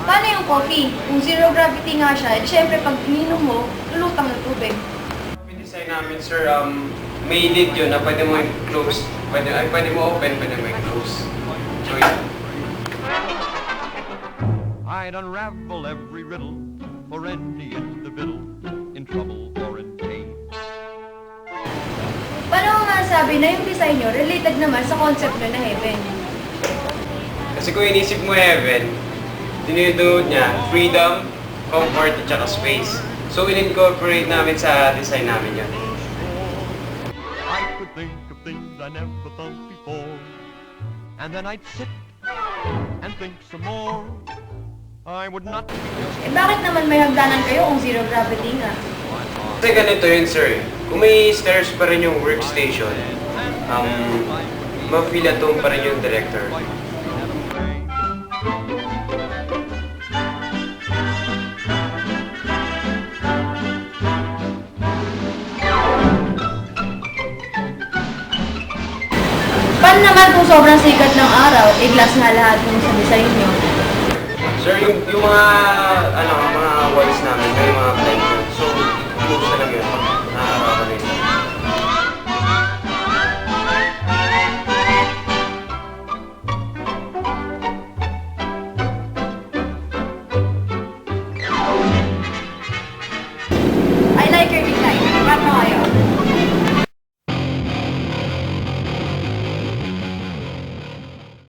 Paano yung coffee? Kung zero gravity nga siya, syempre pag ininom mo, lulutang ng tubig. Yung design namin, sir, may lid yun na pwede mo i-close. Pwede mo open, pwede mo i-close. So, yun. I'd unravel every riddle for any individual in trouble or in pain. Paano mo masabi na yung design nyo related naman sa concept nyo na heaven? Kasi kung inisip mo heaven, dinudunod niya freedom, comfort, at saka space. So, in-incorporate namin sa design namin yun. I could think of things I never thought before, and then I'd sit and think some more. I would not be Eh bakit naman may hagdanan kayo kung zero gravity nga? Kasi ganito yun, sir. Kung may stairs pa rin yung workstation, ma-feel at home pa rin yung director. Paano naman kung sobrang sikat ng araw, glass nga lahat yung sa design nyo? Sir, yung mga walls namin, may mga blind. So, i-close na lang yun.